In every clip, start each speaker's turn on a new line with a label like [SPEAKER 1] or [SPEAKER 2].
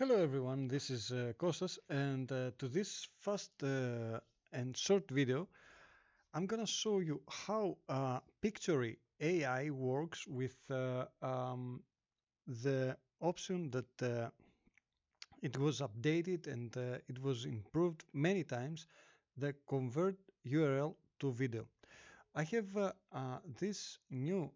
[SPEAKER 1] Hello everyone, this is Kostas, and to this fast and short video, I'm gonna show you how Pictory AI works with the option that it was updated and it was improved many times, the convert URL to video. I have this new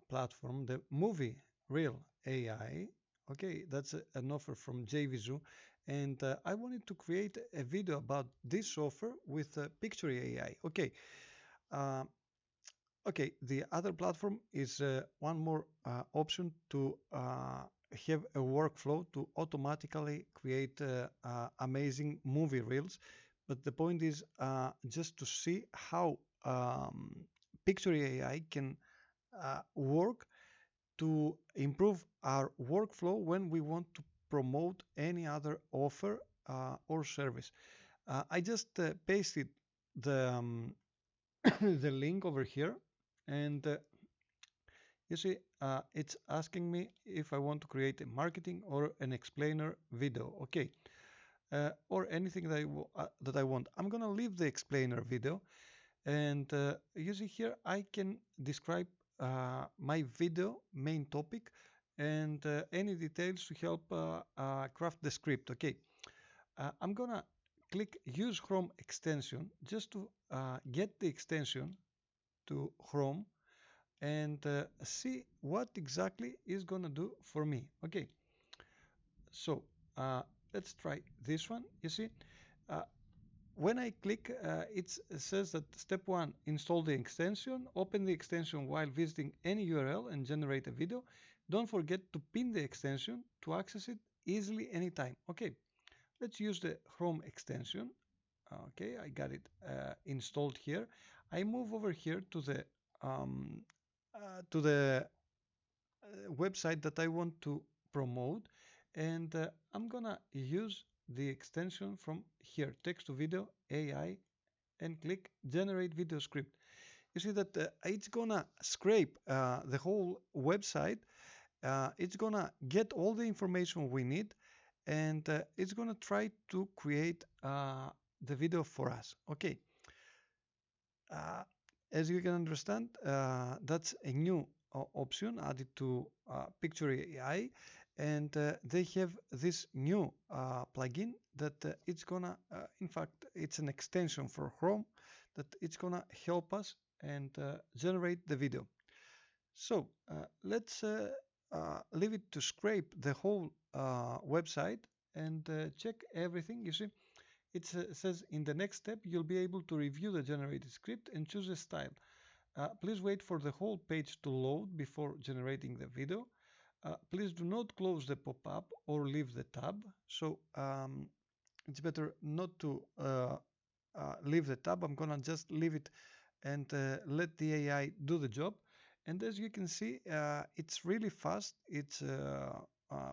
[SPEAKER 1] platform, the Movie Real AI. Okay, that's an offer from JVZoo, and I wanted to create a video about this offer with Pictory AI. Uh, okay. The other platform is one more option to have a workflow to automatically create amazing movie reels. But the point is just to see how Pictory AI can work to improve our workflow when we want to promote any other offer or service. I just pasted the the link over here, and you see it's asking me if I want to create a marketing or an explainer video. Okay, or anything that I want. I'm gonna leave the explainer video, and you see here I can describe my video main topic and any details to help craft the script. Okay, I'm gonna click use Chrome extension just to get the extension to Chrome and see what exactly is gonna do for me. Okay, so uh, let's try this one. You see, uh, when I click, it says that step one, install the extension, open the extension while visiting any URL and generate a video. Don't forget to pin the extension to access it easily anytime. Okay, let's use the Chrome extension. Okay, I got it installed here. I move over here um, to the website that I want to promote, and I'm gonna use the extension from here, text to video AI, and click generate video script. You see that it's gonna scrape the whole website. It's gonna get all the information we need, and it's gonna try to create the video for us. Okay. Uh, as you can understand, that's a new option added to Pictory AI, and they have this new plugin that it's gonna, in fact, it's an extension for Chrome that it's gonna help us and generate the video. So let's leave it to scrape the whole website and check everything. You see, it says in the next step, you'll be able to review the generated script and choose a style. Please wait for the whole page to load before generating the video. Please do not close the pop-up or leave the tab. So it's better not to leave the tab. I'm gonna just leave it and let the AI do the job. And as you can see, it's really fast. It's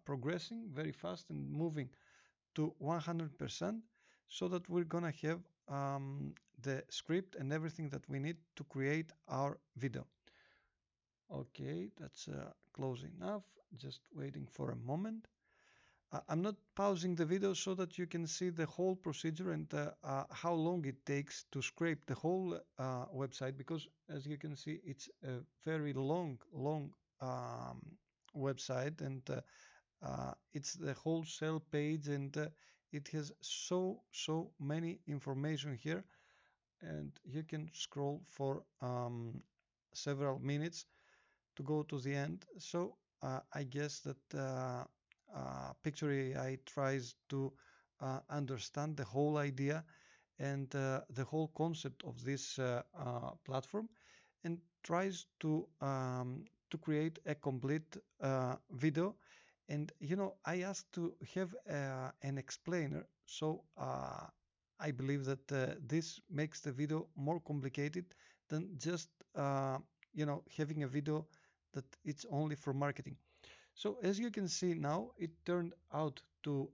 [SPEAKER 1] progressing very fast and moving to 100% so that we're gonna have the script and everything that we need to create our video. Okay, that's close enough. Just waiting for a moment. I'm not pausing the video so that you can see the whole procedure and how long it takes to scrape the whole website, because as you can see, it's a very long website, and it's the wholesale page, and it has so many information here, and you can scroll for several minutes to go to the end. So I guess that Pictory AI tries to understand the whole idea and the whole concept of this platform, and tries to create a complete video. And you know, I asked to have an explainer, so I believe that this makes the video more complicated than just you know, having a video that it's only for marketing. So as you can see now, it turned out to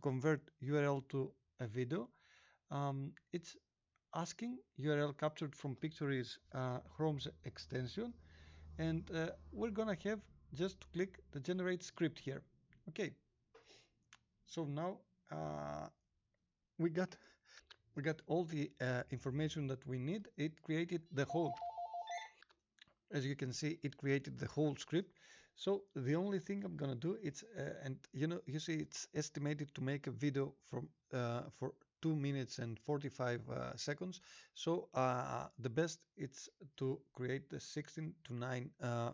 [SPEAKER 1] convert URL to a video. It's asking URL captured from Pictory's Chrome's extension, and we're gonna have just to click the generate script here. Okay, So now uh, we got all the information that we need. It created the whole, as you can see, it created the whole script. So the only thing I'm gonna do is, and you see, it's estimated to make a video from for 2 minutes and 45 seconds. So the best it's to create the 16 to 9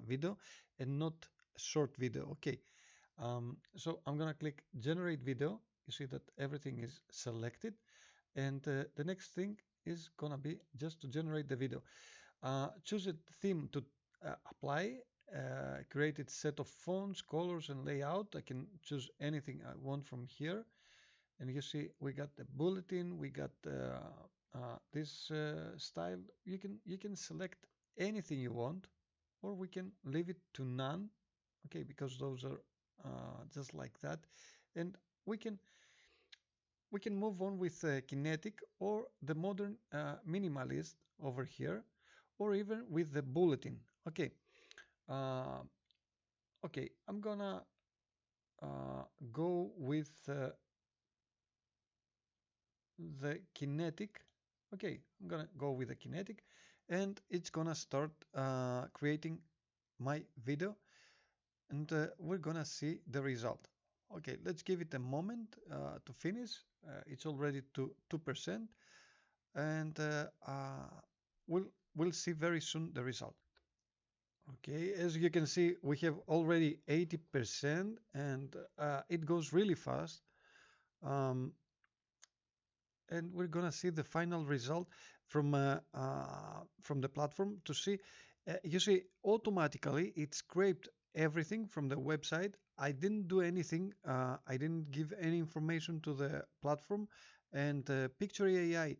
[SPEAKER 1] video and not a short video. Okay. So I'm gonna click generate video. You see that everything is selected, and the next thing is gonna be just to generate the video. Choose a theme to apply. Create a set of fonts, colors, and layout. I can choose anything I want from here. And you see, we got the bulletin. We got this style. You can select anything you want, or we can leave it to none. Okay, because those are just like that, and we can we can move on with kinetic or the modern minimalist over here, or even with the bulletin. Okay, uh, okay, I'm gonna go with the kinetic. Okay, I'm gonna go with the kinetic, and it's gonna start creating my video, and we're gonna see the result. Okay, let's give it a moment to finish. It's already to 2%, and we'll see very soon the result. Okay, as you can see, we have already 80%, and it goes really fast. Um, and we're gonna see the final result from the platform to see. You see, automatically it scraped everything from the website. I didn't do anything. I didn't give any information to the platform, and Pictory AI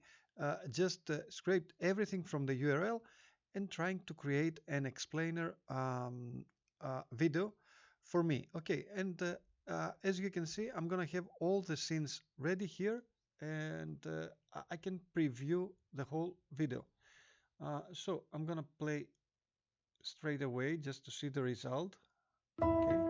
[SPEAKER 1] just scraped everything from the URL and trying to create an explainer video for me. Okay, and as you can see, I'm gonna have all the scenes ready here, and I can preview the whole video. So I'm gonna play straight away just to see the result. Okay.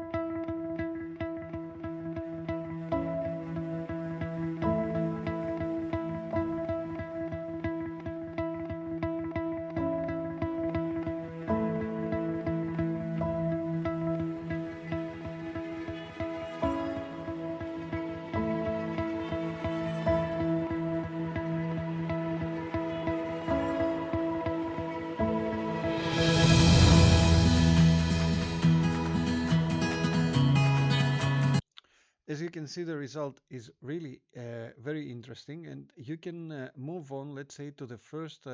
[SPEAKER 1] As you can see, the result is really very interesting, and you can move on, let's say, to the first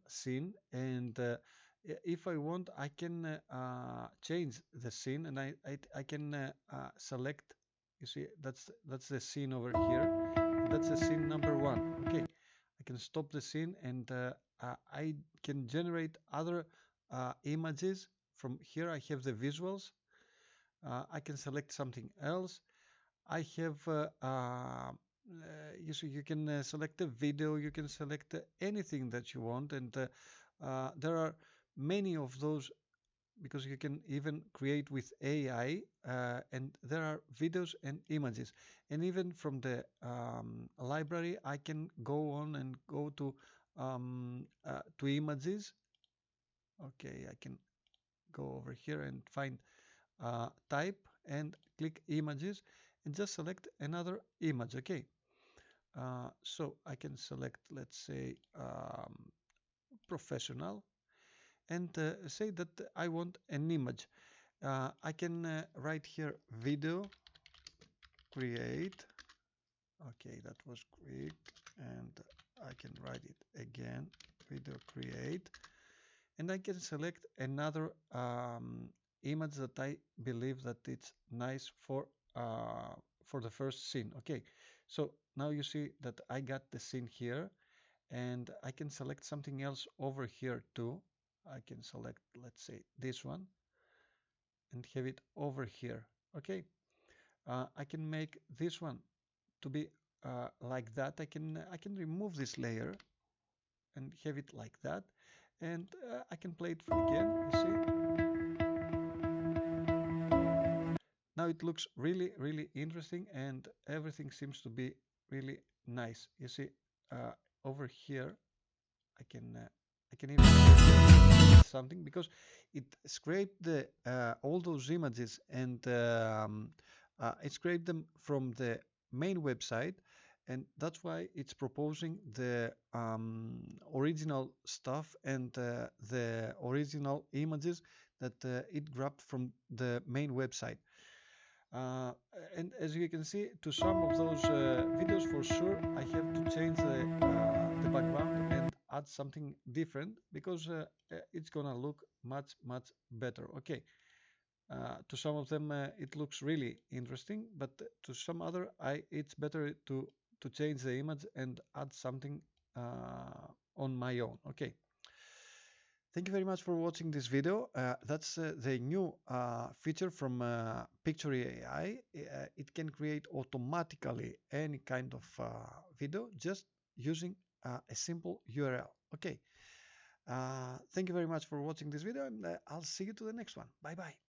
[SPEAKER 1] scene. And if I want, I can change the scene, and I can select. You see, that's the scene over here. That's the scene number one. Okay, I can stop the scene, and I can generate other images from here. I have the visuals. I can select something else. I have, you see, you can select a video, you can select anything that you want, and there are many of those because you can even create with AI, and there are videos and images. And even from the library, I can go on and go to images. Okay, I can go over here and find type and click images and just select another image. Okay, so I can select, let's say, professional, and say that I want an image. I can write here video create. Okay, that was quick, and I can write it again, video create, and I can select another image that I believe that it's nice for the first scene. Okay, so now you see that I got the scene here, and I can select something else over here too. I can select, let's say, this one and have it over here. Okay, I can make this one to be like that. I can remove this layer and have it like that, and I can play it again. You see, now it looks really, really interesting, and everything seems to be really nice. You see, over here, I can uh, I can even something because it scraped the all those images, and it scraped them from the main website, and that's why it's proposing the original stuff and the original images that it grabbed from the main website. Uh, and as you can see, to some of those videos, for sure, I have to change the background and add something different because it's gonna look much, much better. Okay. To some of them, it looks really interesting, but to some other, it's better to change the image and add something on my own. Okay. Thank you very much for watching this video. That's the new feature from Pictory AI. It can create automatically any kind of video just using a simple URL. Okay. Thank you very much for watching this video, and I'll see you to the next one. Bye bye.